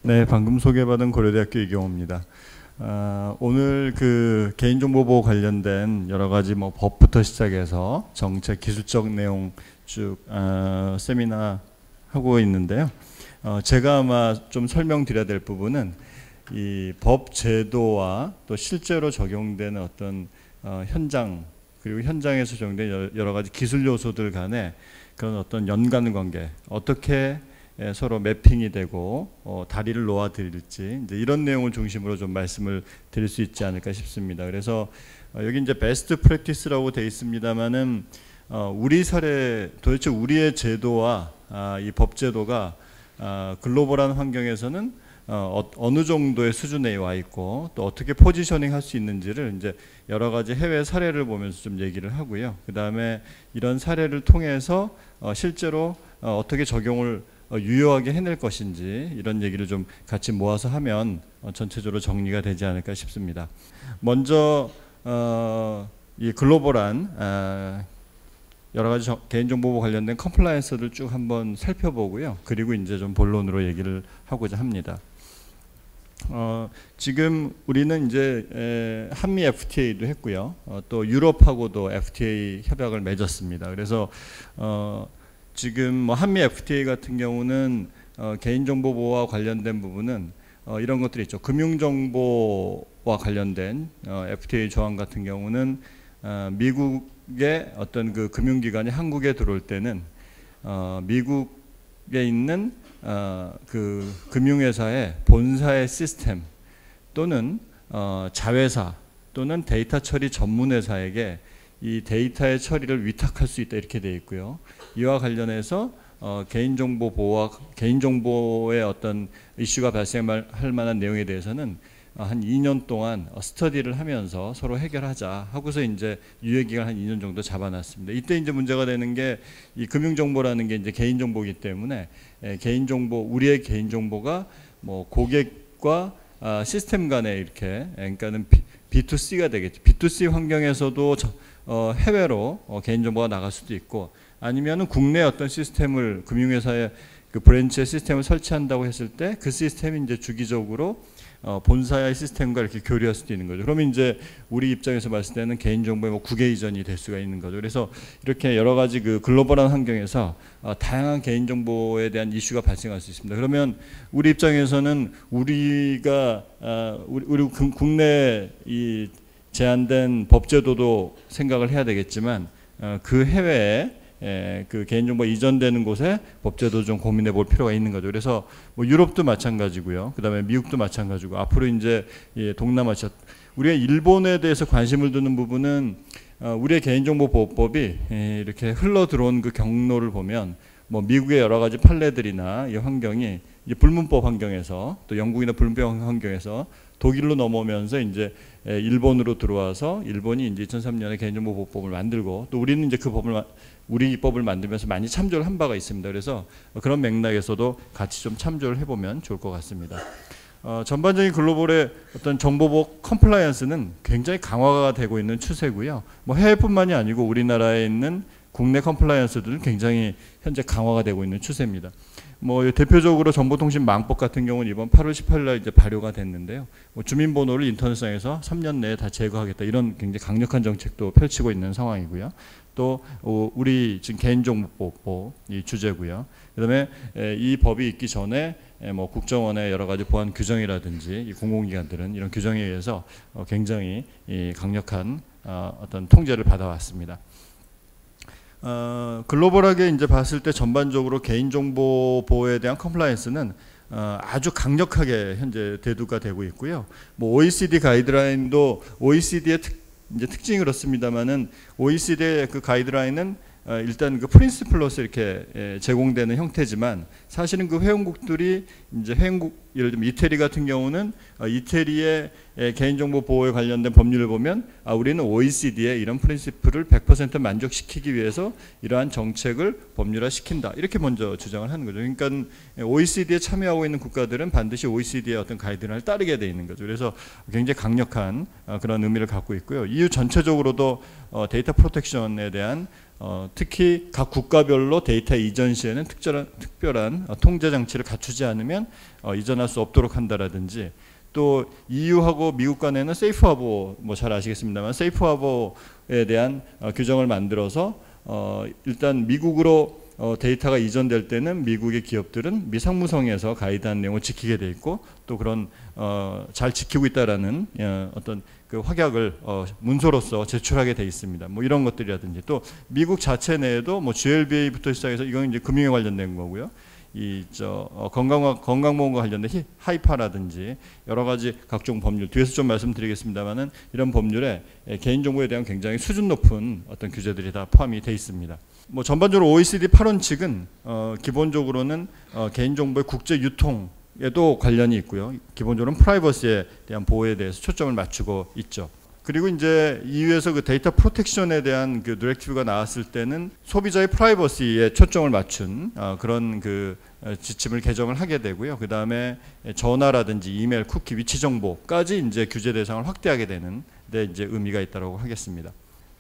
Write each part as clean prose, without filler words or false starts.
네, 방금 소개받은 고려대학교 이경호입니다. 오늘 그 개인정보보호 관련된 여러 가지 뭐 법부터 시작해서 정책, 기술적 내용 쭉 세미나 하고 있는데요. 제가 아마 좀 설명드려야 될 부분은 이 법 제도와 또 실제로 적용되는 어떤 현장, 그리고 현장에서 적용된 여러 가지 기술 요소들 간의 그런 어떤 연관 관계, 어떻게 서로 매핑이 되고 다리를 놓아드릴지 이제 이런 내용을 중심으로 좀 말씀을 드릴 수 있지 않을까 싶습니다. 그래서 여기 이제 베스트 프랙티스라고 되어 있습니다만은 우리 사례, 도대체 우리의 제도와 이 법 제도가 글로벌한 환경에서는 어느 정도의 수준에 와 있고 또 어떻게 포지셔닝 할 수 있는지를 이제 여러 가지 해외 사례를 보면서 좀 얘기를 하고요. 그 다음에 이런 사례를 통해서 실제로 어떻게 적용을 유효하게 해낼 것인지 이런 얘기를 좀 같이 모아서 하면 전체적으로 정리가 되지 않을까 싶습니다. 먼저 이 글로벌한 여러 가지 개인정보보호 관련된 컴플라이언스를 쭉 한번 살펴보고요. 그리고 이제 좀 본론으로 얘기를 하고자 합니다. 지금 우리는 이제 한미 FTA도 했고요. 또 유럽하고도 FTA 협약을 맺었습니다. 그래서 지금 뭐 한미 FTA 같은 경우는 개인정보보호와 관련된 부분은 이런 것들이 있죠. 금융정보와 관련된 FTA 조항 같은 경우는 미국의 어떤 그 금융기관이 한국에 들어올 때는 미국에 있는 그 금융회사의 본사의 시스템 또는 자회사 또는 데이터 처리 전문회사에게 이 데이터의 처리를 위탁할 수 있다 이렇게 되어 있고요. 이와 관련해서 개인정보 보호와 개인정보의 어떤 이슈가 발생할 만한 내용에 대해서는 한 2년 동안 스터디를 하면서 서로 해결하자 하고서 이제 유예기간 한 2년 정도 잡아놨습니다. 이때 이제 문제가 되는 게 이 금융정보라는 게 이제 개인정보이기 때문에 개인정보, 우리의 개인정보가 뭐 고객과 시스템 간에 이렇게 그러니까는 B2C가 되겠죠. B2C 환경에서도 해외로 개인정보가 나갈 수도 있고 아니면은 국내 어떤 시스템을 금융회사의 그 브랜치의 시스템을 설치한다고 했을 때 그 시스템이 이제 주기적으로 본사의 시스템과 이렇게 교류할 수도 있는 거죠. 그러면 이제 우리 입장에서 봤을 때는 개인정보의 뭐 국외 이전이 될 수가 있는 거죠. 그래서 이렇게 여러 가지 그 글로벌한 환경에서 다양한 개인정보에 대한 이슈가 발생할 수 있습니다. 그러면 우리 입장에서는 우리가 우리 국내 이 제한된 법제도도 생각을 해야 되겠지만 그 해외에 그 개인정보 이전되는 곳에 법제도 좀 고민해 볼 필요가 있는 거죠. 그래서 뭐 유럽도 마찬가지고요. 그 다음에 미국도 마찬가지고 앞으로 이제 동남아시아 우리가 일본에 대해서 관심을 두는 부분은 우리의 개인정보보호법이 이렇게 흘러 들어온 그 경로를 보면 뭐 미국의 여러 가지 판례들이나 이 환경이 이제 불문법 환경에서 또 영국이나 불문법 환경에서 독일로 넘어오면서 이제 일본으로 들어와서 일본이 이제 2003년에 개인정보보호법을 만들고 또 우리는 이제 그 법을 우리 법을 만들면서 많이 참조를 한 바가 있습니다. 그래서 그런 맥락에서도 같이 좀 참조를 해보면 좋을 것 같습니다. 전반적인 글로벌의 어떤 정보보호 컴플라이언스는 굉장히 강화가 되고 있는 추세고요. 뭐 해외뿐만이 아니고 우리나라에 있는 국내 컴플라이언스들은 굉장히 현재 강화가 되고 있는 추세입니다. 뭐 대표적으로 정보통신망법 같은 경우는 이번 8월 18일 날 이제 발효가 됐는데요. 뭐 주민번호를 인터넷상에서 3년 내에 다 제거하겠다 이런 굉장히 강력한 정책도 펼치고 있는 상황이고요. 또 우리 지금 개인정보법 이 주제고요. 그다음에 이 법이 있기 전에 뭐 국정원의 여러 가지 보안 규정이라든지 이 공공기관들은 이런 규정에 의해서 굉장히 강력한 어떤 통제를 받아왔습니다. 글로벌하게 이제 봤을 때 전반적으로 개인정보 보호에 대한 컴플라이언스는 아주 강력하게 현재 대두가 되고 있고요. 뭐 OECD 가이드라인도 OECD의 이제 특징이 그렇습니다만은 OECD의 그 가이드라인은 일단 그 프린시플로서 이렇게 제공되는 형태지만 사실은 그 회원국들이 이제 회원국 예를 들면 이태리 같은 경우는 이태리의 개인정보 보호에 관련된 법률을 보면 우리는 OECD의 이런 프린시플을 100% 만족시키기 위해서 이러한 정책을 법률화시킨다 이렇게 먼저 주장을 하는 거죠. 그러니까 OECD에 참여하고 있는 국가들은 반드시 OECD의 어떤 가이드라인을 따르게 돼 있는 거죠. 그래서 굉장히 강력한 그런 의미를 갖고 있고요. EU 전체적으로도 데이터 프로텍션에 대한 특히 각 국가별로 데이터 이전 시에는 특별한 통제 장치를 갖추지 않으면 이전할 수 없도록 한다라든지, 또 EU하고 미국 간에는 세이프 하버, 뭐 잘 아시겠습니다만 세이프 하버에 대한 규정을 만들어서 일단 미국으로 데이터가 이전될 때는 미국의 기업들은 미 상무성에서 가이드한 내용을 지키게 돼 있고, 또 그런 잘 지키고 있다라는 어떤 그 확약을 문서로서 제출하게 돼 있습니다. 뭐 이런 것들이라든지, 또 미국 자체 내에도 뭐 GLBA부터 시작해서 이건 이제 금융에 관련된 거고요. 건강보험과 관련된 하이파라든지 여러 가지 각종 법률, 뒤에서 좀 말씀드리겠습니다만은 이런 법률에 개인정보에 대한 굉장히 수준 높은 어떤 규제들이 다 포함이 돼 있습니다. 뭐 전반적으로 OECD 8원칙은 기본적으로는 개인정보의 국제 유통에도 관련이 있고요. 기본적으로는 프라이버시에 대한 보호에 대해서 초점을 맞추고 있죠. 그리고 이제 EU에서 그 데이터 프로텍션에 대한 그 디렉티브가 나왔을 때는 소비자의 프라이버시에 초점을 맞춘 그런 그 지침을 개정을 하게 되고요. 그 다음에 전화라든지 이메일, 쿠키, 위치 정보까지 이제 규제 대상을 확대하게 되는 데 이제 의미가 있다고 하겠습니다.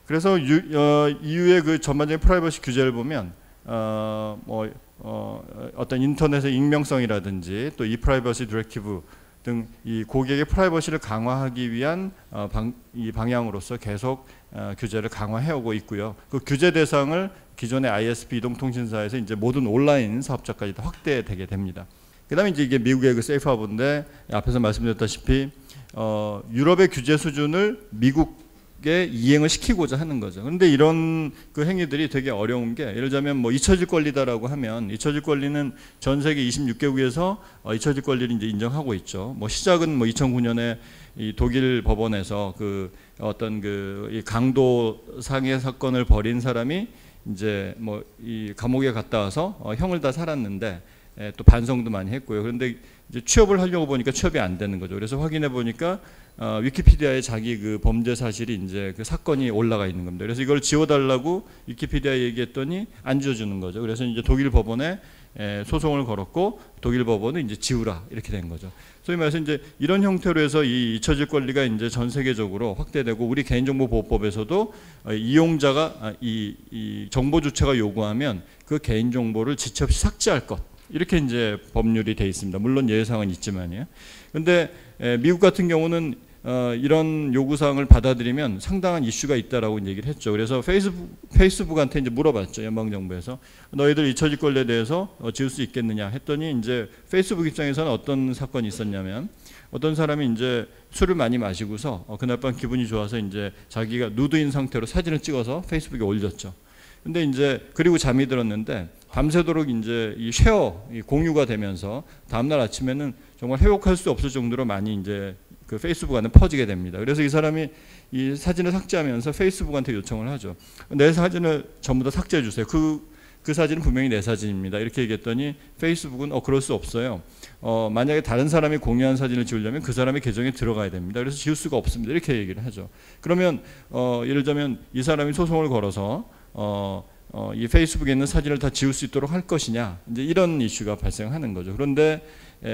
그래서 EU의 그 전반적인 프라이버시 규제를 보면 어떤 인터넷의 익명성이라든지 또 이 프라이버시 디렉티브 등 이 고객의 프라이버시를 강화하기 위한 이 방향으로서 계속 규제를 강화해오고 있고요. 그 규제 대상을 기존의 ISP 이동통신사에서 이제 모든 온라인 사업자까지 다 확대되게 됩니다. 그다음에 이제 이게 미국의 그 세이프 하버인데, 앞에서 말씀드렸다시피 유럽의 규제 수준을 미국에 이행을 시키고자 하는 거죠. 그런데 이런 그 행위들이 되게 어려운 게, 예를 들자면 뭐 잊혀질 권리다라고 하면, 잊혀질 권리는 전 세계 26개국에서 잊혀질 권리를 이제 인정하고 있죠. 뭐 시작은 뭐 2009년에 이 독일 법원에서 그 어떤 그 강도 상해 사건을 벌인 사람이 이제 뭐 이 감옥에 갔다 와서 형을 다 살았는데 또 반성도 많이 했고요. 그런데 이제 취업을 하려고 보니까 취업이 안 되는 거죠. 그래서 확인해 보니까 위키피디아에 자기 그 범죄 사실이 이제 그 사건이 올라가 있는 겁니다. 그래서 이걸 지워달라고 위키피디아에 얘기했더니 안 지워주는 거죠. 그래서 이제 독일 법원에 소송을 걸었고, 독일 법원은 이제 지우라 이렇게 된 거죠. 소위 말해서 이제 이런 형태로 해서 이 잊혀질 권리가 이제 전 세계적으로 확대되고, 우리 개인정보보호법에서도 이용자가 이 정보 주체가 요구하면 그 개인정보를 지체 없이 삭제할 것, 이렇게 이제 법률이 돼 있습니다. 물론 예외사항은 있지만요. 그런데 미국 같은 경우는 이런 요구사항을 받아들이면 상당한 이슈가 있다라고 얘기를 했죠. 그래서 페이스북한테 이제 물어봤죠. 연방정부에서 너희들 잊혀질 권리에 대해서 지울 수 있겠느냐 했더니, 이제 페이스북 입장에서는 어떤 사건이 있었냐면, 어떤 사람이 이제 술을 많이 마시고서 그날 밤 기분이 좋아서 이제 자기가 누드인 상태로 사진을 찍어서 페이스북에 올렸죠. 근데 이제 그리고 잠이 들었는데 밤새도록 이제 이 이 공유가 되면서 다음날 아침에는 정말 회복할 수 없을 정도로 많이 이제 그 페이스북 안에 퍼지게 됩니다. 그래서 이 사람이 이 사진을 삭제하면서 페이스북한테 요청을 하죠. 내 사진을 전부 다 삭제해 주세요. 그 사진은 분명히 내 사진입니다. 이렇게 얘기했더니 페이스북은 그럴 수 없어요. 만약에 다른 사람이 공유한 사진을 지우려면 그 사람의 계정에 들어가야 됩니다. 그래서 지울 수가 없습니다. 이렇게 얘기를 하죠. 그러면 예를 들면 이 사람이 소송을 걸어서 이 페이스북에 있는 사진을 다 지울 수 있도록 할 것이냐, 이제 이런 이슈가 발생하는 거죠. 그런데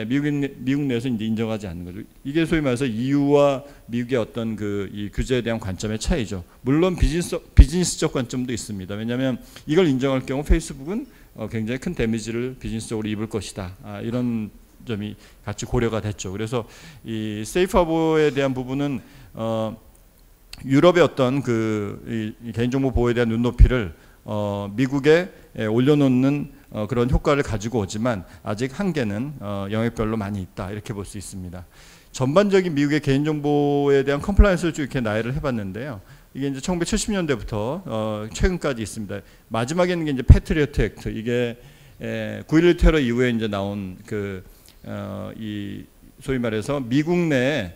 미국 내에서 이제 인정하지 않는 거죠. 이게 소위 말해서 EU와 미국의 어떤 이 규제에 대한 관점의 차이죠. 물론 비즈니스적 관점도 있습니다. 왜냐하면 이걸 인정할 경우 페이스북은 굉장히 큰 데미지를 비즈니스적으로 입을 것이다. 이런 점이 같이 고려가 됐죠. 그래서 이 세이프 하버에 대한 부분은 유럽의 어떤 이 개인정보 보호에 대한 눈높이를 미국에 올려놓는 그런 효과를 가지고 오지만, 아직 한계는 영역별로 많이 있다, 이렇게 볼 수 있습니다. 전반적인 미국의 개인정보에 대한 컴플라이언스를 쭉 이렇게 나열을 해봤는데요. 이게 이제 1970년대부터 최근까지 있습니다. 마지막에 있는 게 이제 패트리어트 액트, 이게 9.11 테러 이후에 이제 나온 이 소위 말해서 미국 내에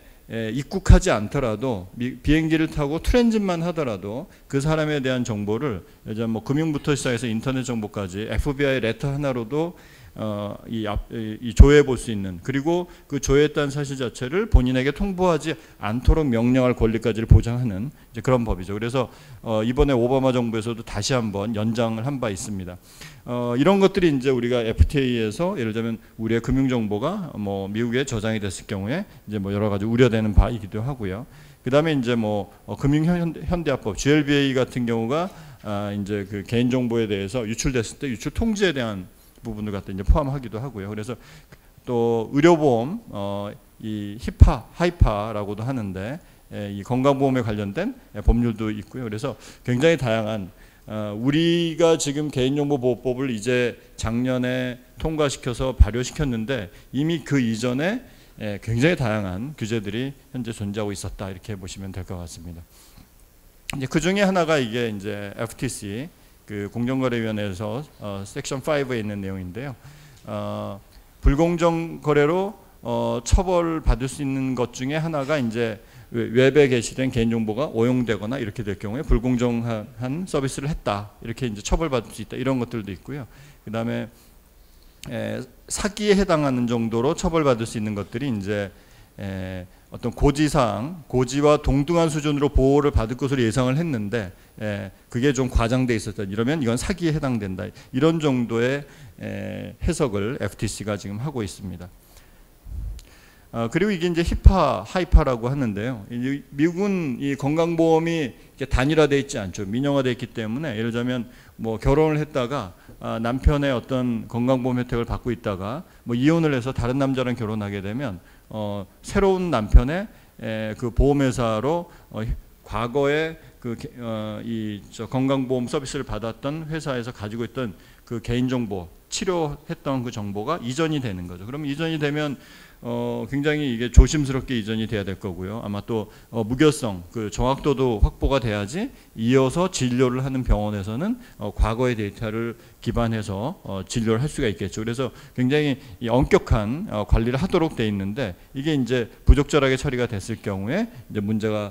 입국하지 않더라도 비행기를 타고 트랜짓만 하더라도 그 사람에 대한 정보를, 예전 뭐 금융부터 시작해서 인터넷 정보까지 FBI 레터 하나로도 이 조회해 볼 수 있는, 그리고 그 조회했다는 사실 자체를 본인에게 통보하지 않도록 명령할 권리까지를 보장하는 이제 그런 법이죠. 그래서 이번에 오바마 정부에서도 다시 한번 연장을 한 바 있습니다. 이런 것들이 이제 우리가 FTA에서 예를 들면 우리의 금융 정보가 뭐 미국에 저장이 됐을 경우에 이제 뭐 여러 가지 우려되는 바이기도 하고요. 그 다음에 이제 뭐 금융 현대화법 GLBA 같은 경우가 이제 그 개인 정보에 대해서 유출됐을 때 유출 통지에 대한 부분을 갖다 이제 포함하기도 하고요. 그래서 또 의료보험 이 히파, 하이파라고도 하는데 이 건강보험에 관련된 법률도 있고요. 그래서 굉장히 다양한 우리가 지금 개인정보보호법을 이제 작년에 통과시켜서 발효시켰는데 이미 그 이전에 굉장히 다양한 규제들이 현재 존재하고 있었다 이렇게 보시면 될 것 같습니다. 이제 그 중에 하나가 이게 이제 FTC 그 공정거래위원회에서 섹션 5에 있는 내용인데요. 불공정 거래로 처벌받을 수 있는 것 중에 하나가 이제 웹에 게시된 개인정보가 오용되거나 이렇게 될 경우에 불공정한 서비스를 했다 이렇게 이제 처벌받을 수 있다 이런 것들도 있고요. 그 다음에 사기에 해당하는 정도로 처벌받을 수 있는 것들이 이제 어떤 고지사항, 고지와 동등한 수준으로 보호를 받을 것으로 예상을 했는데 그게 좀 과장돼 있었다. 이러면 이건 사기에 해당된다. 이런 정도의 해석을 FTC가 지금 하고 있습니다. 그리고 이게 이제 히파, 하이파라고 하는데요. 미국은 이 건강보험이 단일화되어 있지 않죠. 민영화되어 있기 때문에 예를 들자면 뭐 결혼을 했다가 남편의 어떤 건강보험 혜택을 받고 있다가 뭐 이혼을 해서 다른 남자랑 결혼하게 되면 새로운 남편의 그 보험회사로 과거에 이 건강보험 서비스를 받았던 회사에서 가지고 있던 그 개인정보, 치료했던 그 정보가 이전이 되는 거죠. 그럼 이전이 되면 굉장히 이게 조심스럽게 이전이 돼야 될 거고요. 아마 또 무결성, 그 정확도도 확보가 돼야지 이어서 진료를 하는 병원에서는 과거의 데이터를 기반해서 진료를 할 수가 있겠죠. 그래서 굉장히 엄격한 관리를 하도록 돼 있는데 이게 이제 부적절하게 처리가 됐을 경우에 이제 문제가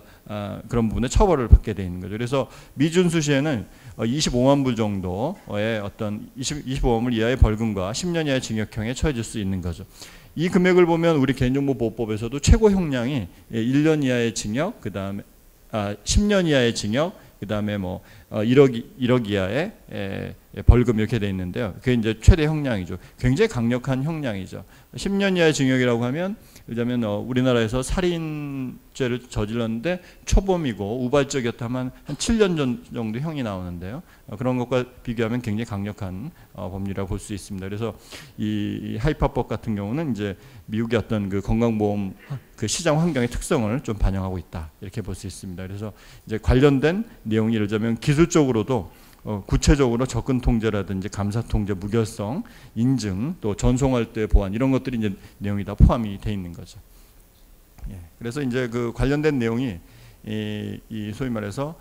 그런 부분에 처벌을 받게 돼 있는 거죠. 그래서 미준수 시에는 25만 불 정도의 어떤 25만 불 이하의 벌금과 10년 이하의 징역형에 처해질 수 있는 거죠. 이 금액을 보면 우리 개인정보보호법에서도 최고 형량이 1년 이하의 징역, 그 다음에 10년 이하의 징역, 그 다음에 뭐 1억 이하의 벌금 이렇게 돼 있는데요. 그게 이제 최대 형량이죠. 굉장히 강력한 형량이죠. 10년 이하의 징역이라고 하면 왜냐하면 우리나라에서 살인죄를 저질렀는데 초범이고 우발적이었다면 한 7년 정도 형이 나오는데요. 그런 것과 비교하면 굉장히 강력한 법률이라고 볼 수 있습니다. 그래서 이 하이파법 같은 경우는 이제 미국의 어떤 그 건강보험 그 시장 환경의 특성을 좀 반영하고 있다 이렇게 볼 수 있습니다. 그래서 이제 관련된 내용이 예를 들자면 기술적으로도 구체적으로 접근 통제라든지 감사 통제, 무결성, 인증, 또 전송할 때 보안 이런 것들이 이제 내용이 다 포함이 돼 있는 거죠. 예, 그래서 이제 그 관련된 내용이 이 소위 말해서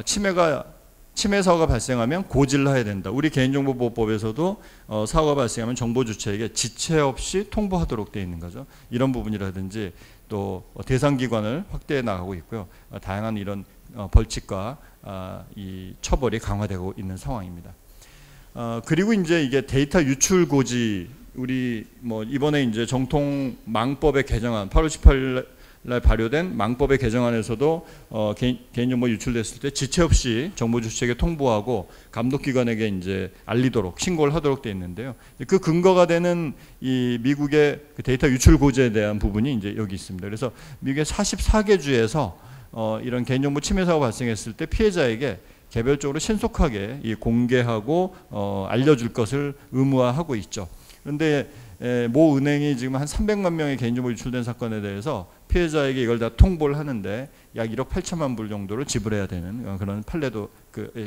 침해 사고가 발생하면 고지를 해야 된다. 우리 개인정보보호법에서도 사고가 발생하면 정보 주체에게 지체 없이 통보하도록 되어 있는 거죠. 이런 부분이라든지 또 대상 기관을 확대해 나가고 있고요. 다양한 이런 벌칙과 이 처벌이 강화되고 있는 상황입니다. 그리고 이제 이게 데이터 유출 고지 우리 뭐 이번에 이제 정통 망법의 개정안 8월 18일 날 발효된 망법의 개정안에서도 개인정보 유출됐을 때 지체 없이 정보 주체에게 통보하고 감독기관에게 이제 알리도록 신고를 하도록 되어 있는데요. 그 근거가 되는 이 미국의 그 데이터 유출 고지에 대한 부분이 이제 여기 있습니다. 그래서 미국의 44개 주에서 이런 개인정보 침해 사고가 발생했을 때 피해자에게 개별적으로 신속하게 공개하고 알려줄 것을 의무화하고 있죠. 그런데 모 은행이 지금 한 300만 명의 개인정보 유출된 사건에 대해서 피해자에게 이걸 다 통보를 하는데 약 1억 8천만 불 정도를 지불해야 되는 그런 판례도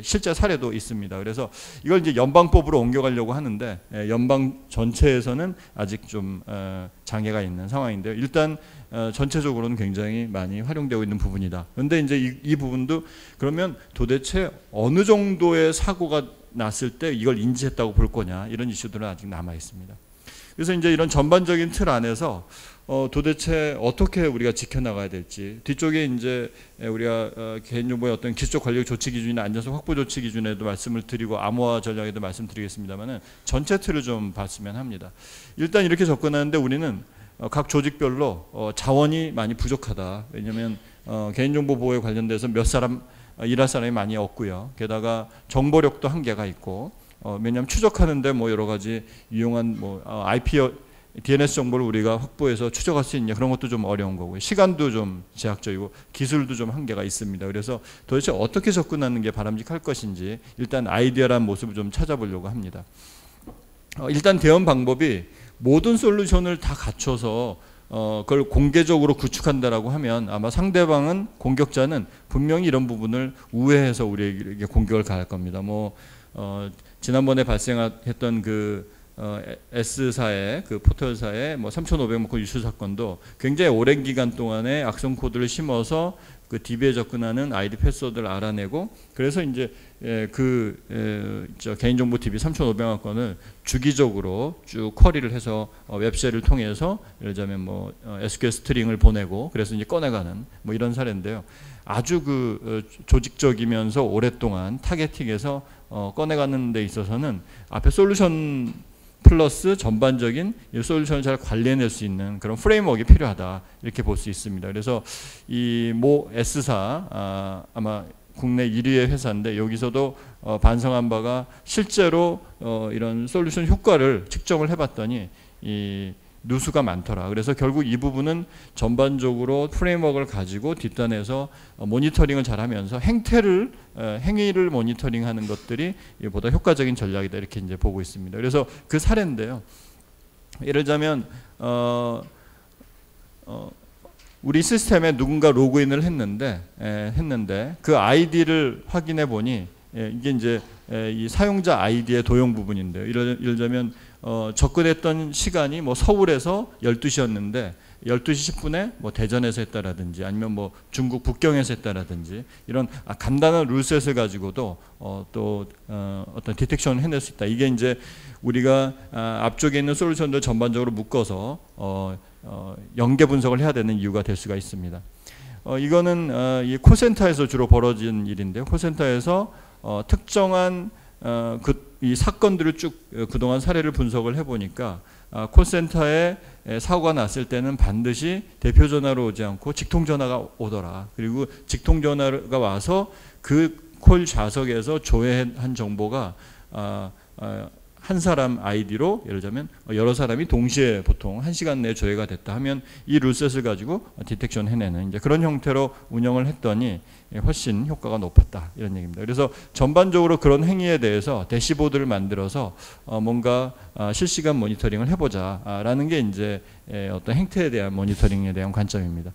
실제 사례도 있습니다. 그래서 이걸 이제 연방법으로 옮겨가려고 하는데 연방 전체에서는 아직 좀 장애가 있는 상황인데요. 일단 전체적으로는 굉장히 많이 활용되고 있는 부분이다. 그런데 이제 이 부분도 그러면 도대체 어느 정도의 사고가 났을 때 이걸 인지했다고 볼 거냐 이런 이슈들은 아직 남아 있습니다. 그래서 이제 이런 전반적인 틀 안에서 도대체 어떻게 우리가 지켜나가야 될지 뒤쪽에 이제 우리가 개인정보의 어떤 기술적 관리 조치 기준이나 안전성 확보 조치 기준에도 말씀을 드리고 암호화 전략에도 말씀드리겠습니다만은 전체 틀을 좀 봤으면 합니다. 일단 이렇게 접근하는데 우리는 각 조직별로 자원이 많이 부족하다. 왜냐하면 개인정보 보호에 관련돼서 몇 사람 일할 사람이 많이 없고요. 게다가 정보력도 한계가 있고 왜냐하면 추적하는데 뭐 여러 가지 유용한 뭐 IP DNS 정보를 우리가 확보해서 추적할 수 있냐, 그런 것도 좀 어려운 거고요. 시간도 좀 제약적이고 기술도 좀 한계가 있습니다. 그래서 도대체 어떻게 접근하는 게 바람직할 것인지 일단 아이디어란 모습을 좀 찾아보려고 합니다. 일단 대응 방법이 모든 솔루션을 다 갖춰서 그걸 공개적으로 구축한다라고 하면 아마 상대방은, 공격자는 분명히 이런 부분을 우회해서 우리에게 공격을 가할 겁니다. 지난번에 발생했던 S사의 포털사의 3,500만 건 유출 사건도 굉장히 오랜 기간 동안에 악성 코드를 심어서 그 DB에 접근하는 아이디 패스워드를 알아내고, 그래서 이제 개인정보 DB 3,500만 건을 주기적으로 쭉 쿼리를 해서 웹쉘을 통해서 예를 들자면 SQL 스트링을 보내고, 그래서 이제 꺼내가는 이런 사례인데요. 아주 조직적이면서 오랫동안 타겟팅해서 꺼내가는 데 있어서는 앞에 솔루션 플러스 전반적인 이 솔루션을 잘 관리해낼 수 있는 그런 프레임워크가 필요하다, 이렇게 볼 수 있습니다. 그래서 이 S사 아마 국내 1위의 회사인데, 여기서도 반성한 바가 실제로 이런 솔루션 효과를 측정을 해봤더니 이 누수가 많더라. 그래서 결국 이 부분은 전반적으로 프레임워크를 가지고 뒷단에서 모니터링을 잘하면서 행위를 모니터링하는 것들이 보다 효과적인 전략이다, 이렇게 이제 보고 있습니다. 그래서 그 사례인데요. 예를 들자면 우리 시스템에 누군가 로그인을 했는데 그 아이디를 확인해 보니 이게 이제 이 사용자 아이디의 도용 부분인데요. 예를 들자면 접근했던 시간이 서울에서 12시였는데 12시 10분에 대전에서 했다라든지, 아니면 중국 북경에서 했다라든지, 이런 간단한 룰셋을 가지고도 어떤 디텍션을 해낼 수 있다. 이게 이제 우리가 앞쪽에 있는 솔루션들 전반적으로 묶어서 연계 분석을 해야 되는 이유가 될 수가 있습니다. 이거는 이 콜센터에서 주로 벌어진 일인데요. 콜센터에서 특정한 이 사건들을 쭉 그동안 사례를 분석을 해보니까 콜센터에 사고가 났을 때는 반드시 대표 전화로 오지 않고 직통 전화가 오더라. 그리고 직통 전화가 와서 그 콜 좌석에서 조회한 정보가 한 사람 아이디로, 예를 들자면 여러 사람이 동시에 보통 1시간 내에 조회가 됐다 하면 이 룰셋을 가지고 디텍션 해내는 이제 그런 형태로 운영을 했더니 훨씬 효과가 높았다, 이런 얘기입니다. 그래서 전반적으로 그런 행위에 대해서 대시보드를 만들어서 뭔가 실시간 모니터링을 해보자라는 게 이제 어떤 행태에 대한 모니터링에 대한 관점입니다.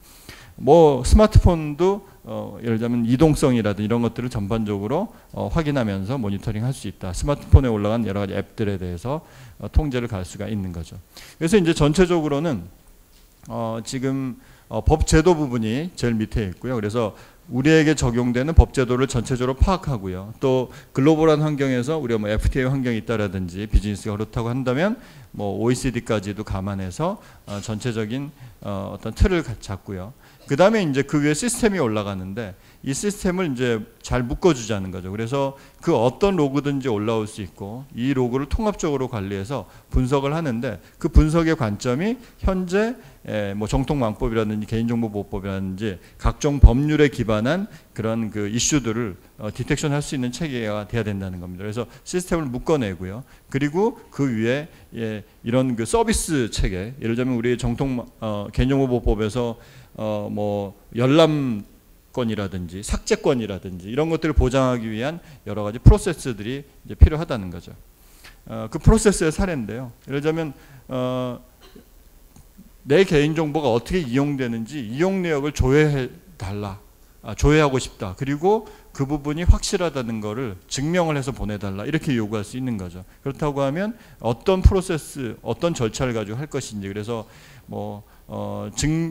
스마트폰도 예를 들자면 이동성이라든지 이런 것들을 전반적으로 확인하면서 모니터링 할 수 있다. 스마트폰에 올라간 여러 가지 앱들에 대해서 통제를 갈 수가 있는 거죠. 그래서 이제 전체적으로는 지금 법 제도 부분이 제일 밑에 있고요. 그래서 우리에게 적용되는 법 제도를 전체적으로 파악하고요. 또 글로벌한 환경에서 우리가 FTA 환경이 있다라든지 비즈니스가 그렇다고 한다면 OECD까지도 감안해서 전체적인 어떤 틀을 잡고요. 그 다음에 이제 그 위에 시스템이 올라가는데, 이 시스템을 이제 잘 묶어주자는 거죠. 그래서 그 어떤 로그든지 올라올 수 있고, 이 로그를 통합적으로 관리해서 분석을 하는데, 그 분석의 관점이 현재 정통망법이라든지 개인정보보호법이라든지 각종 법률에 기반한 그런 이슈들을 디텍션 할 수 있는 체계가 돼야 된다는 겁니다. 그래서 시스템을 묶어내고요. 그리고 그 위에 이런 서비스 체계, 예를 들면 우리 개인정보보호법에서 열람권이라든지 삭제권이라든지 이런 것들을 보장하기 위한 여러 가지 프로세스들이 이제 필요하다는 거죠. 그 프로세스의 사례인데요. 예를 들자면 내 개인정보가 어떻게 이용되는지 이용 내역을 조회하고 싶다. 그리고 그 부분이 확실하다는 것을 증명을 해서 보내달라, 이렇게 요구할 수 있는 거죠. 그렇다고 하면 어떤 프로세스, 어떤 절차를 가지고 할 것인지, 그래서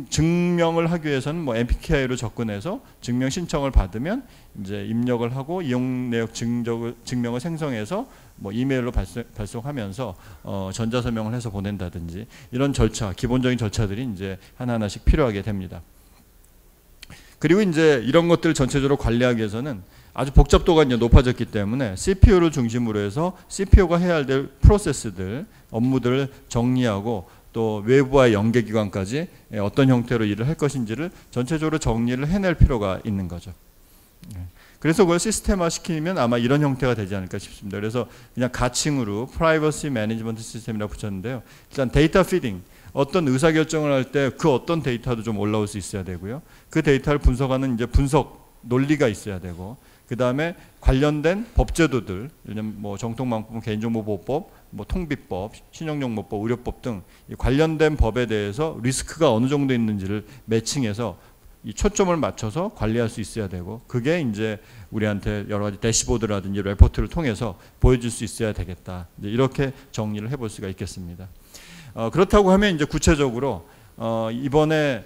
증명을 하기 위해서는 MPKI로 접근해서 증명 신청을 받으면 이제 입력을 하고 이용 내역 증명을 생성해서 이메일로 발송하면서 전자서명을 해서 보낸다든지, 이런 절차, 기본적인 절차들이 이제 하나하나씩 필요하게 됩니다. 그리고 이제 이런 것들을 전체적으로 관리하기 위해서는 아주 복잡도가 이제 높아졌기 때문에 CPU를 중심으로 해서 CPU가 해야 될 프로세스들, 업무들을 정리하고, 또 외부와의 연계기관까지 어떤 형태로 일을 할 것인지를 전체적으로 정리를 해낼 필요가 있는 거죠. 그래서 그걸 시스템화 시키면 아마 이런 형태가 되지 않을까 싶습니다. 그래서 그냥 가칭으로 프라이버시 매니지먼트 시스템이라고 붙였는데요. 일단 데이터 피딩, 어떤 의사결정을 할 때 그 어떤 데이터도 좀 올라올 수 있어야 되고요. 그 데이터를 분석하는 이제 분석 논리가 있어야 되고, 그 다음에 관련된 법제도들, 예를 들면 뭐 정통망법, 개인정보보호법, 뭐 통비법, 신용정보법, 의료법 등 관련된 법에 대해서 리스크가 어느 정도 있는지를 매칭해서 이 초점을 맞춰서 관리할 수 있어야 되고, 그게 이제 우리한테 여러 가지 대시보드라든지 레포트를 통해서 보여줄 수 있어야 되겠다. 이제 이렇게 정리를 해볼 수가 있겠습니다. 그렇다고 하면 이제 구체적으로 이번에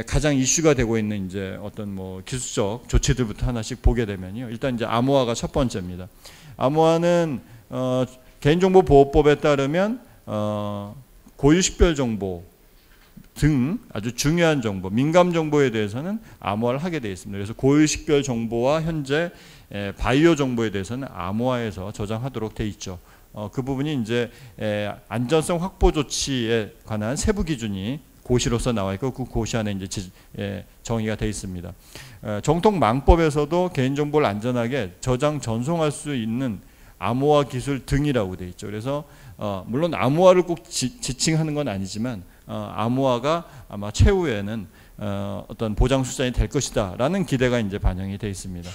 가장 이슈가 되고 있는 이제 어떤 뭐 기술적 조치들부터 하나씩 보게 되면요. 일단 이제 암호화가 첫 번째입니다. 암호화는 개인정보보호법에 따르면 고유식별 정보 등 아주 중요한 정보, 민감 정보에 대해서는 암호화를 하게 되어 있습니다. 그래서 고유식별 정보와 현재 바이오 정보에 대해서는 암호화해서 저장하도록 되어 있죠. 그 부분이 이제 안전성 확보 조치에 관한 세부 기준이 고시로서 나와 있고, 그 고시 안에 이제 정의가 되어 있습니다. 정통 망법에서도 개인정보를 안전하게 저장 전송할 수 있는 암호화 기술 등이라고 되어 있죠. 그래서 물론 암호화를 꼭 지칭하는 건 아니지만 암호화가 아마 최후에는 어떤 보장 수단이 될 것이다라는 기대가 이제 반영이 되어 있습니다.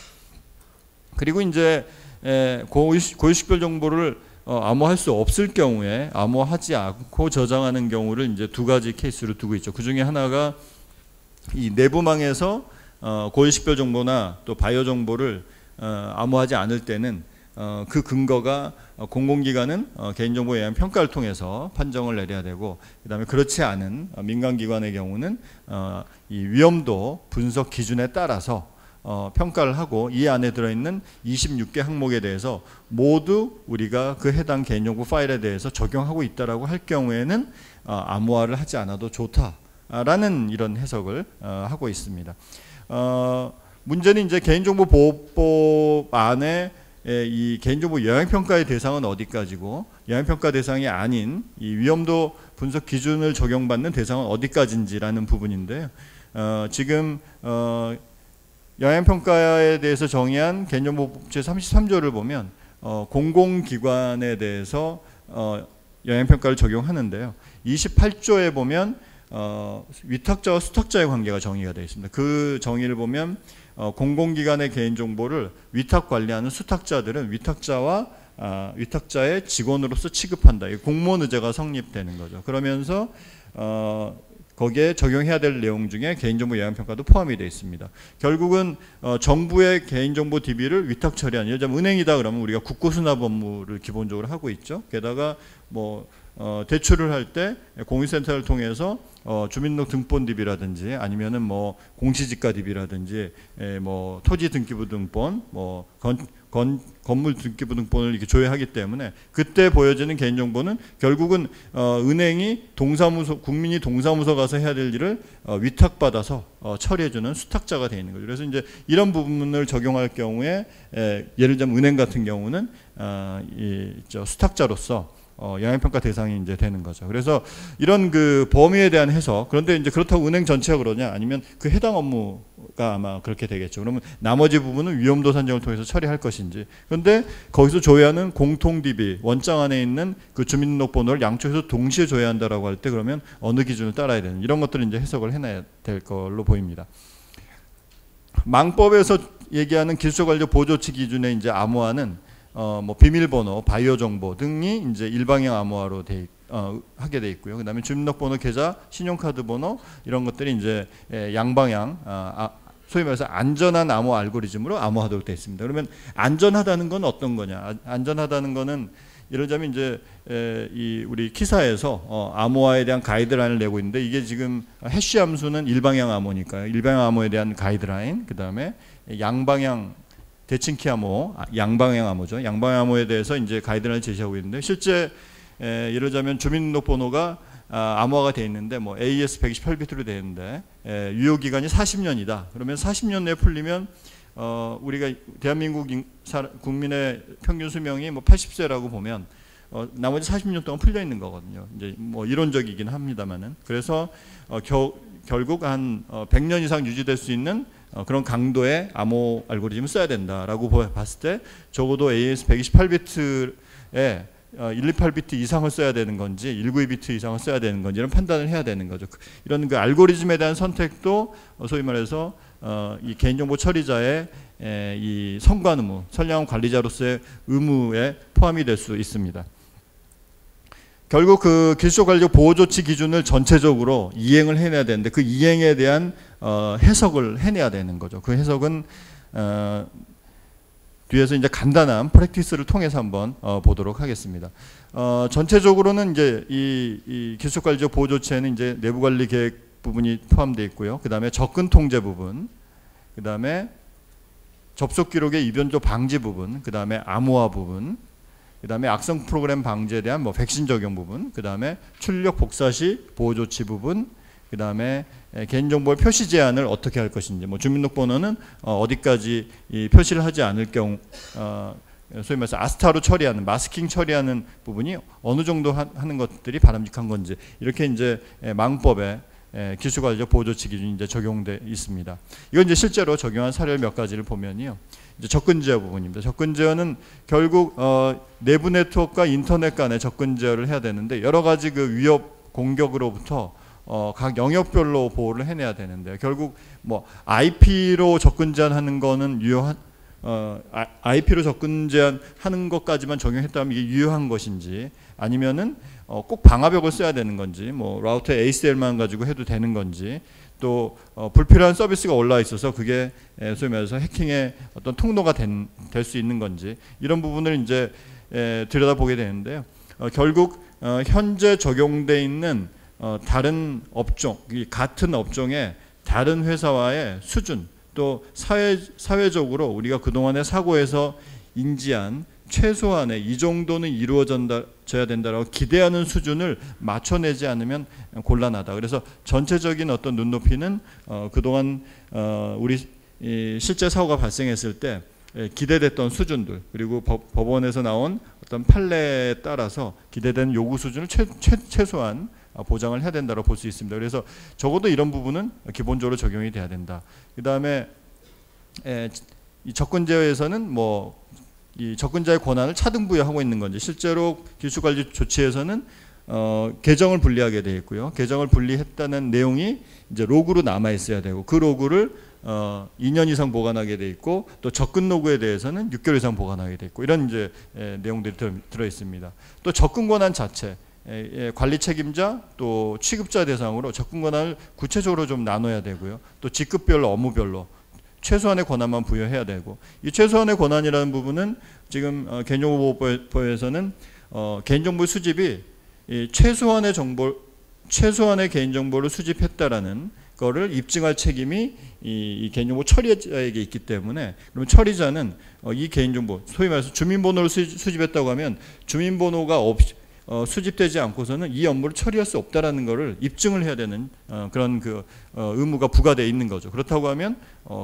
그리고 이제 고유식별 정보를 암호화할 수 없을 경우에 암호화하지 않고 저장하는 경우를 이제 두 가지 케이스로 두고 있죠. 그 중에 하나가 이 내부망에서 고유식별 정보나 또 바이오 정보를 암호화하지 않을 때는 그 근거가 공공기관은 개인정보 영향 평가를 통해서 판정을 내려야 되고, 그 다음에 그렇지 않은 민간기관의 경우는 이 위험도 분석 기준에 따라서 평가를 하고, 이 안에 들어있는 26개 항목에 대해서 모두 우리가 그 해당 개인정보 파일에 대해서 적용하고 있다라고 할 경우에는 암호화를 하지 않아도 좋다라는 이런 해석을 하고 있습니다. 문제는 이제 개인정보보호법 안에 이 개인정보 영향평가의 대상은 어디까지고, 영향평가 대상이 아닌 이 위험도 분석 기준을 적용받는 대상은 어디까지인지라는 부분인데요. 지금 영향평가에 대해서 정의한 개인정보법 제33조를 보면 공공기관에 대해서 영향평가를 적용하는데요. 28조에 보면 위탁자와 수탁자의 관계가 정의가 되어 있습니다. 그 정의를 보면 공공기관의 개인정보를 위탁 관리하는 수탁자들은 위탁자의 직원으로서 취급한다. 공무원 의제가 성립되는 거죠. 그러면서 거기에 적용해야 될 내용 중에 개인정보 영향평가도 포함이 되어 있습니다. 결국은 정부의 개인정보 DB를 위탁 처리한, 예를 들면 은행이다 그러면 우리가 국고수납 업무를 기본적으로 하고 있죠. 게다가 뭐 대출을 할 때 공유센터를 통해서 주민등록 등본 DB라든지 아니면은 뭐 공시지가 DB라든지 뭐 토지 등기부 등본, 뭐 건물 등기부 등본을 이렇게 조회하기 때문에 그때 보여지는 개인정보는 결국은 은행이 동사무소, 국민이 동사무소 가서 해야 될 일을 위탁받아서 처리해주는 수탁자가 되어 있는 거죠. 그래서 이제 이런 부분을 적용할 경우에 예를 들면 은행 같은 경우는 수탁자로서 영향평가 대상이 이제 되는 거죠. 그래서 이런 그 범위에 대한 해석, 그런데 이제 그렇다고 은행 전체가 그러냐, 아니면 그 해당 업무가 아마 그렇게 되겠죠. 그러면 나머지 부분은 위험도 산정을 통해서 처리할 것인지. 그런데 거기서 조회하는 공통 DB, 원장 안에 있는 그 주민등록번호를 양쪽에서 동시에 조회한다라고 할 때 그러면 어느 기준을 따라야 되는, 이런 것들을 이제 해석을 해놔야 될 걸로 보입니다. 망법에서 얘기하는 기술적 관리 보조치 기준의 이제 암호화는 뭐 비밀번호, 바이오 정보 등이 이제 일방향 암호화로 하게 돼 있고요. 그다음에 주민등록번호, 계좌, 신용카드 번호 이런 것들이 이제 양방향, 소위 말해서 안전한 암호 알고리즘으로 암호화되도록 되어 있습니다. 그러면 안전하다는 건 어떤 거냐? 안전하다는 거는 예를 들자면 이제 우리 키사에서 암호화에 대한 가이드라인을 내고 있는데, 이게 지금 해시 함수는 일방향 암호니까요. 일방향 암호에 대한 가이드라인, 그다음에 양방향 대칭키 암호, 양방향 암호죠. 양방향 암호에 대해서 이제 가이드라인을 제시하고 있는데, 실제 예를 들자면 주민등록번호가 암호화가 되어 있는데 뭐 AES 128비트로 되어 있는데 유효 기간이 40년이다. 그러면 40년 내에 풀리면 우리가 대한민국 국민의 평균 수명이 뭐 80세라고 보면 나머지 40년 동안 풀려 있는 거거든요. 이제 뭐 이론적이긴 합니다만은. 그래서 결국 한 100년 이상 유지될 수 있는 그런 강도의 암호 알고리즘을 써야 된다라고 봤을 때 적어도 AES 128비트에 128비트 이상을 써야 되는 건지 192비트 이상을 써야 되는 건지 이런 판단을 해야 되는 거죠. 이런 그 알고리즘에 대한 선택도 소위 말해서 이 개인정보 처리자의 이 선관 의무, 선량한 관리자로서의 의무에 포함이 될 수 있습니다. 결국 그 기술관리적 보호조치 기준을 전체적으로 이행을 해내야 되는데 그 이행에 대한 해석을 해내야 되는 거죠. 그 해석은 뒤에서 이제 간단한 프랙티스를 통해서 한번 보도록 하겠습니다. 전체적으로는 이제 이 기술관리적 보호조치에는 이제 내부관리 계획 부분이 포함되어 있고요. 그 다음에 접근 통제 부분, 그 다음에 접속 기록의 이변조 방지 부분, 그 다음에 암호화 부분, 그 다음에 악성 프로그램 방지에 대한 뭐 백신 적용 부분, 그 다음에 출력 복사 시 보호 조치 부분, 그 다음에 개인정보의 표시 제한을 어떻게 할 것인지, 뭐 주민등록번호는 어디까지 이 표시를 하지 않을 경우, 소위 말해서 아스타로 처리하는, 마스킹 처리하는 부분이 어느 정도 하는 것들이 바람직한 건지, 이렇게 이제 망법에 기술관리적 보호조치 기준이 이제 적용돼 있습니다. 이건 이제 실제로 적용한 사례 몇 가지를 보면요. 이제 접근 제어 부분입니다. 접근 제어는 결국 내부 네트워크와 인터넷 간의 접근 제어를 해야 되는데 여러 가지 그 위협 공격으로부터 각 영역별로 보호를 해내야 되는데 결국 뭐 IP로 접근 제한하는 거는 유효한 IP로 접근 제한하는 것까지만 적용했다면 이게 유효한 것인지 아니면은 꼭 방화벽을 써야 되는 건지 뭐 라우터 ACL만 가지고 해도 되는 건지 또 불필요한 서비스가 올라와 있어서 그게 소위 말해서 해킹의 어떤 통로가 될 수 있는 건지 이런 부분을 이제 들여다보게 되는데요. 결국 현재 적용돼 있는 다른 업종, 같은 업종의 다른 회사와의 수준 또 사회적으로 우리가 그동안의 사고에서 인지한 최소한의 이 정도는 이루어져야 된다라고 기대하는 수준을 맞춰내지 않으면 곤란하다. 그래서 전체적인 어떤 눈높이는 그동안 우리 실제 사고가 발생했을 때 기대됐던 수준들 그리고 법원에서 나온 어떤 판례에 따라서 기대되는 요구 수준을 최소한 보장을 해야 된다고 볼 수 있습니다. 그래서 적어도 이런 부분은 기본적으로 적용이 돼야 된다. 그 다음에 이 접근 제어에서는 뭐 이 접근자의 권한을 차등부여하고 있는 건지 실제로 기술관리 조치에서는 계정을 분리하게 되어 있고요. 계정을 분리했다는 내용이 이제 로그로 남아 있어야 되고 그 로그를 2년 이상 보관하게 돼 있고 또 접근 로그에 대해서는 6개월 이상 보관하게 돼 있고 이런 이제 내용들이 들어 있습니다. 또 접근 권한 자체 관리 책임자 또 취급자 대상으로 접근 권한을 구체적으로 좀 나눠야 되고요. 또 직급별로 업무별로 최소한의 권한만 부여해야 되고 이 최소한의 권한이라는 부분은 지금 개인정보보호법에서는 개인정보 수집이 최소한의 개인정보를 수집했다라는 거를 입증할 책임이 이 개인정보 처리자에게 있기 때문에 그러면 처리자는 이 개인정보 소위 말해서 주민번호를 수집했다고 하면 주민번호가 수집되지 않고서는 이 업무를 처리할 수 없다라는 것을 입증을 해야 되는 그런 그 의무가 부과되어 있는 거죠. 그렇다고 하면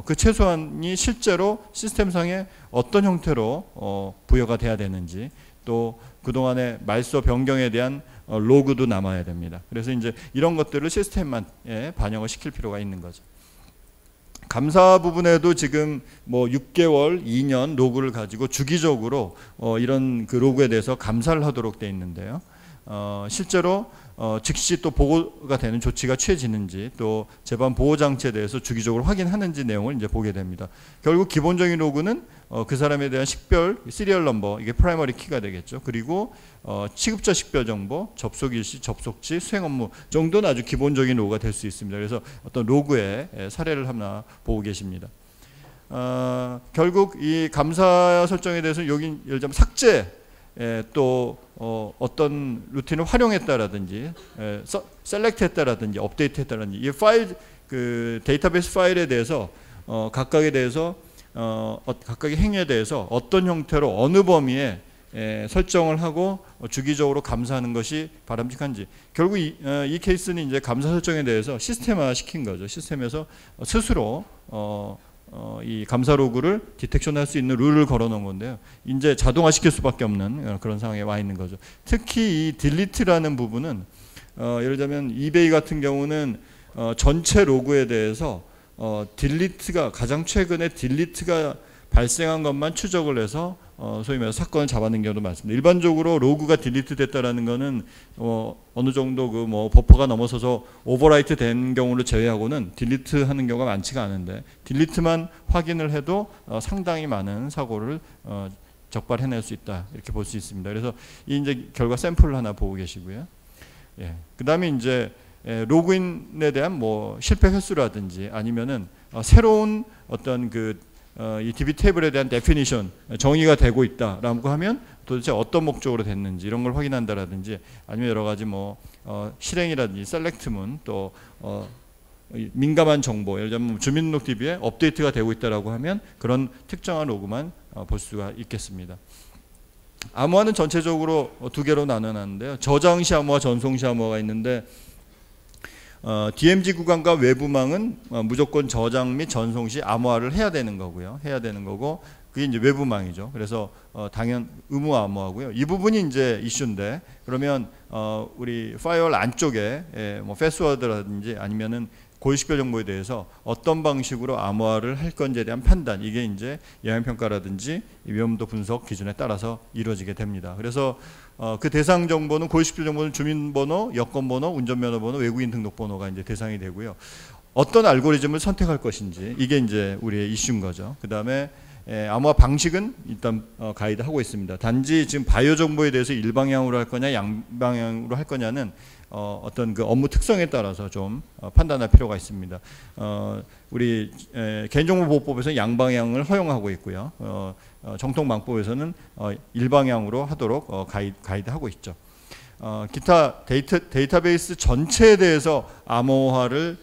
그 최소한이 실제로 시스템상에 어떤 형태로 부여가 돼야 되는지 또 그동안의 말소 변경에 대한 로그도 남아야 됩니다. 그래서 이제 이런 것들을 시스템에 반영을 시킬 필요가 있는 거죠. 감사 부분에도 지금 뭐 6개월, 2년 로그를 가지고 주기적으로 이런 그 로그에 대해서 감사를 하도록 되어 있는데요. 실제로 즉시 또 보고가 되는 조치가 취해지는지 또 재반 보호 장치에 대해서 주기적으로 확인하는지 내용을 이제 보게 됩니다. 결국 기본적인 로그는 그 사람에 대한 식별, 시리얼 넘버 이게 프라이머리 키가 되겠죠. 그리고 취급자 식별 정보, 접속 일시, 접속지, 수행 업무 정도는 아주 기본적인 로그가 될 수 있습니다. 그래서 어떤 로그의 사례를 하나 보고 계십니다. 결국 이 감사 설정에 대해서 여기 예를 들면 삭제 또 어떤 루틴을 활용했다라든지 셀렉트했다라든지 업데이트했다라든지 이 파일 그 데이터베이스 파일에 대해서 각각에 대해서 각각의 행위에 대해서 어떤 형태로 어느 범위에 설정을 하고 주기적으로 감사하는 것이 바람직한지 결국 이 케이스는 이제 감사 설정에 대해서 시스템화 시킨 거죠. 시스템에서 스스로 이 감사 로그를 디텍션할 수 있는 룰을 걸어놓은 건데요. 이제 자동화 시킬 수밖에 없는 그런 상황에 와 있는 거죠. 특히 이 딜리트라는 부분은 예를 들면 이베이 같은 경우는 전체 로그에 대해서 딜리트가 가장 최근에 딜리트가 발생한 것만 추적을 해서 소위 말해서 사건을 잡아낸 경우도 많습니다. 일반적으로 로그가 딜리트 됐다라는 것은 어느 정도 그 뭐 버퍼가 넘어서서 오버라이트 된 경우를 제외하고는 딜리트 하는 경우가 많지가 않은데, 딜리트만 확인을 해도 상당히 많은 사고를 적발해낼 수 있다, 이렇게 볼 수 있습니다. 그래서 이 이제 결과 샘플을 하나 보고 계시고요. 예. 그다음에 이제 로그인에 대한 뭐 실패 횟수라든지 아니면은 새로운 어떤 이 DB 테이블에 대한 데피니션, 정의가 되고 있다라고 하면 도대체 어떤 목적으로 됐는지 이런 걸 확인한다라든지, 아니면 여러 가지 뭐 실행이라든지 셀렉트문, 또 민감한 정보, 예를 들면 주민등록 DB에 업데이트가 되고 있다라고 하면 그런 특정한 로그만 볼 수가 있겠습니다. 암호화는 전체적으로 두 개로 나눠놨는데요. 저장시 암호화, 전송시 암호화가 있는데, DMZ 구간과 외부망은 무조건 저장 및 전송 시 암호화를 해야 되는 거고요. 해야 되는 거고, 그게 이제 외부망이죠. 그래서 당연 의무 암호화고요. 이 부분이 이제 이슈인데, 그러면 우리 파이어월 안쪽에 뭐 패스워드라든지 아니면은 고유식별 정보에 대해서 어떤 방식으로 암호화를 할 건지에 대한 판단, 이게 이제 영향평가라든지 위험도 분석 기준에 따라서 이루어지게 됩니다. 그래서 그 대상 정보는, 고유식별 정보는 주민번호, 여권번호, 운전면허번호, 외국인 등록번호가 이제 대상이 되고요. 어떤 알고리즘을 선택할 것인지, 이게 이제 우리의 이슈인 거죠. 그 다음에 암호화 방식은 일단 가이드하고 있습니다. 단지 지금 바이오 정보에 대해서 일방향으로 할 거냐 양방향으로 할 거냐는 어떤 그 업무 특성에 따라서 좀 판단할 필요가 있습니다. 우리 개인정보보호법에서는 양방향을 허용하고 있고요. 정통망법에서는 일방향으로 하도록 가이드하고 있죠. 기타 데이터베이스 전체에 대해서 암호화를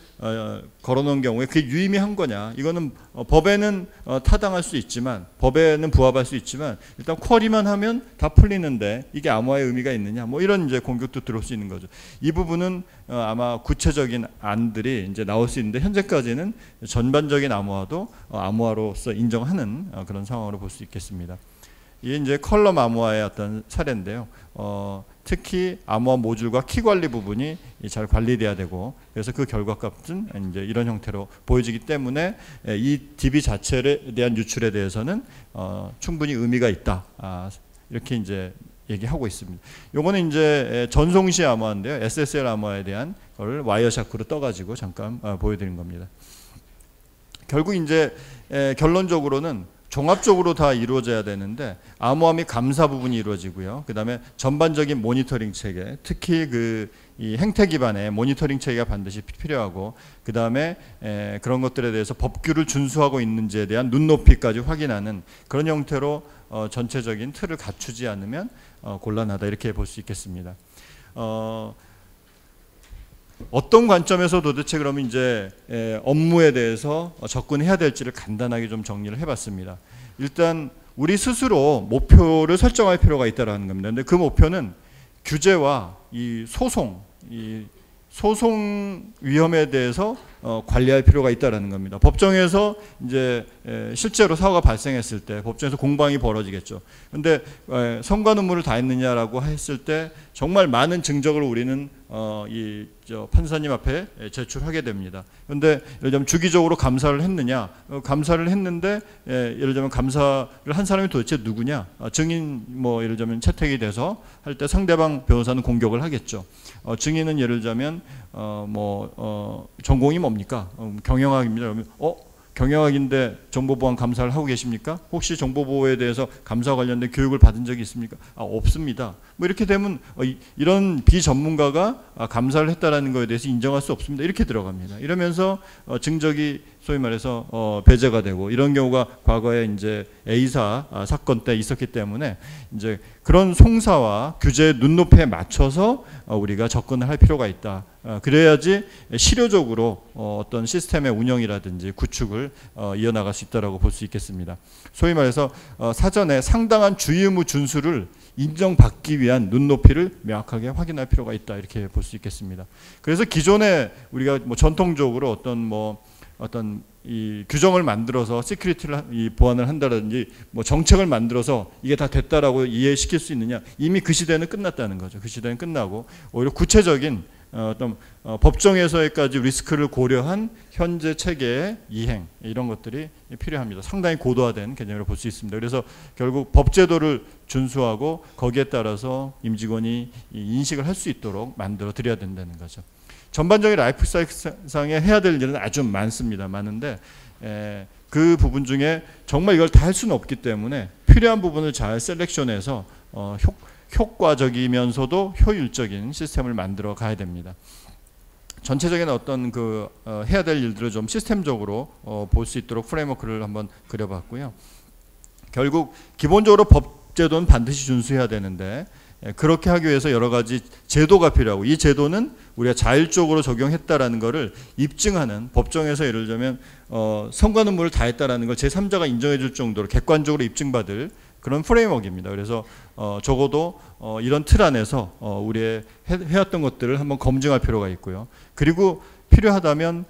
걸어놓은 경우에 그게 유의미한 거냐, 이거는 법에는 타당할 수 있지만, 법에는 부합할 수 있지만, 일단 쿼리만 하면 다 풀리는데 이게 암호화의 의미가 있느냐, 뭐 이런 이제 공격도 들어올 수 있는 거죠. 이 부분은 아마 구체적인 안들이 이제 나올 수 있는데, 현재까지는 전반적인 암호화도 암호화로서 인정하는 그런 상황으로 볼 수 있겠습니다. 이게 이제 컬럼 암호화의 어떤 사례인데요. 특히 암호화 모듈과 키 관리 부분이 잘 관리돼야 되고, 그래서 그 결과값은 이제 이런 형태로 보여지기 때문에 이 DB 자체에 대한 유출에 대해서는 충분히 의미가 있다, 이렇게 이제 얘기하고 있습니다. 요거는 이제 전송시 암호화인데요. SSL 암호화에 대한 걸 와이어샤크로 떠가지고 잠깐 보여드린 겁니다. 결국 이제 결론적으로는 종합적으로 다 이루어져야 되는데, 암호화 및 감사 부분이 이루어지고요. 그 다음에 전반적인 모니터링 체계, 특히 이 행태 기반의 모니터링 체계가 반드시 필요하고, 그 다음에 그런 것들에 대해서 법규를 준수하고 있는지에 대한 눈높이까지 확인하는 그런 형태로 전체적인 틀을 갖추지 않으면 곤란하다, 이렇게 볼 수 있겠습니다. 어떤 관점에서 도대체 그러면 이제 업무에 대해서 접근해야 될지를 간단하게 좀 정리를 해봤습니다. 일단 우리 스스로 목표를 설정할 필요가 있다는 겁니다. 근데 그 목표는 규제와 이 소송 위험에 대해서 관리할 필요가 있다는 겁니다. 법정에서 이제 실제로 사고가 발생했을 때 법정에서 공방이 벌어지겠죠. 그런데 성과 눈물을 다했느냐라고 했을 때 정말 많은 증적을 우리는 판사님 앞에 제출하게 됩니다. 그런데 예를 들면 주기적으로 감사를 했느냐, 감사를 했는데 예를 들면 감사를 한 사람이 도대체 누구냐, 증인 뭐 예를 들면 채택이 돼서 할 때 상대방 변호사는 공격을 하겠죠. 증인은 예를 들자면 전공이 뭡니까? 경영학입니다. 그러면 경영학인데 정보보안 감사를 하고 계십니까? 혹시 정보보호에 대해서 감사와 관련된 교육을 받은 적이 있습니까? 없습니다. 뭐 이렇게 되면 이런 비전문가가 감사를 했다라는 것에 대해서 인정할 수 없습니다. 이렇게 들어갑니다. 이러면서 증적이 소위 말해서 배제가 되고, 이런 경우가 과거에 이제 A사 사건 때 있었기 때문에 이제 그런 송사와 규제의 눈높이에 맞춰서 우리가 접근을 할 필요가 있다. 그래야지 실효적으로 어떤 시스템의 운영이라든지 구축을 이어나갈 수 있다고 볼 수 있겠습니다. 소위 말해서 사전에 상당한 주의 의무 준수를 인정받기 위한 눈높이를 명확하게 확인할 필요가 있다, 이렇게 볼 수 있겠습니다. 그래서 기존에 우리가 뭐 전통적으로 어떤 이 규정을 만들어서 시큐리티를 보완을 한다든지 뭐 정책을 만들어서 이게 다 됐다라고 이해시킬 수 있느냐, 이미 그 시대는 끝났다는 거죠. 그 시대는 끝나고 오히려 구체적인 어떤 법정에서까지 리스크를 고려한 현재 체계의 이행 이런 것들이 필요합니다. 상당히 고도화된 개념으로 볼 수 있습니다. 그래서 결국 법제도를 준수하고 거기에 따라서 임직원이 인식을 할 수 있도록 만들어 드려야 된다는 거죠. 전반적인 라이프 사이클상에 해야 될 일은 아주 많습니다. 많은데 그 부분 중에 정말 이걸 다 할 수는 없기 때문에 필요한 부분을 잘 셀렉션해서 효과적이면서도 효율적인 시스템을 만들어 가야 됩니다. 전체적인 어떤 해야 될 일들을 좀 시스템적으로 볼 수 있도록 프레임워크를 한번 그려봤고요. 결국 기본적으로 법제도는 반드시 준수해야 되는데 그렇게 하기 위해서 여러 가지 제도가 필요하고 이 제도는 우리가 자율적으로 적용했다라는 것을 입증하는 법정에서 예를 들면 성과 논문을 다 했다라는 걸 제3자가 인정해 줄 정도로 객관적으로 입증받을 그런 프레임워크입니다. 그래서 적어도 이런 틀 안에서 우리의 해왔던 것들을 한번 검증할 필요가 있고요. 그리고 필요하다면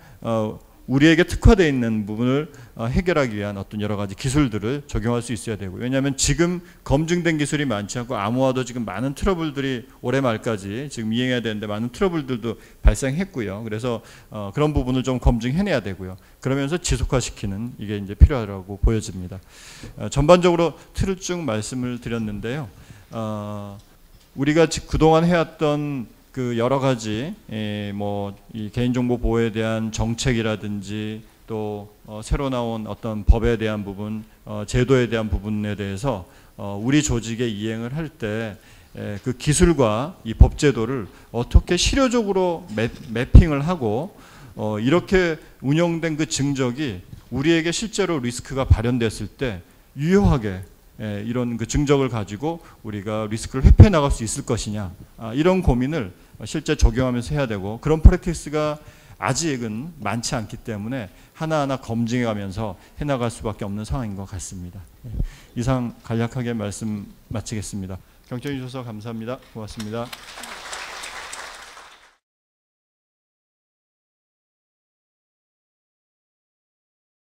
우리에게 특화되어 있는 부분을 해결하기 위한 어떤 여러 가지 기술들을 적용할 수 있어야 되고, 왜냐하면 지금 검증된 기술이 많지 않고 암호화도 지금 많은 트러블들이 올해 말까지 지금 이행해야 되는데 많은 트러블들도 발생했고요. 그래서 그런 부분을 좀 검증해내야 되고요. 그러면서 지속화시키는 이게 이제 필요하다고 보여집니다. 전반적으로 틀을 쭉 말씀을 드렸는데요. 우리가 그동안 해왔던 그 여러 가지 이 개인정보 보호에 대한 정책이라든지 또 새로 나온 어떤 법에 대한 부분, 제도에 대한 부분에 대해서 우리 조직에 이행을 할 때 그 기술과 이 법제도를 어떻게 실효적으로 매핑을 하고 이렇게 운영된 그 증적이 우리에게 실제로 리스크가 발현됐을 때 유효하게 이런 그 증적을 가지고 우리가 리스크를 회피해 나갈 수 있을 것이냐, 이런 고민을 실제 적용하면서 해야 되고, 그런 프랙티스가 아직은 많지 않기 때문에 하나하나 검증해 가면서 해나갈 수밖에 없는 상황인 것 같습니다. 이상 간략하게 말씀 마치겠습니다. 경청해 주셔서 감사합니다. 고맙습니다.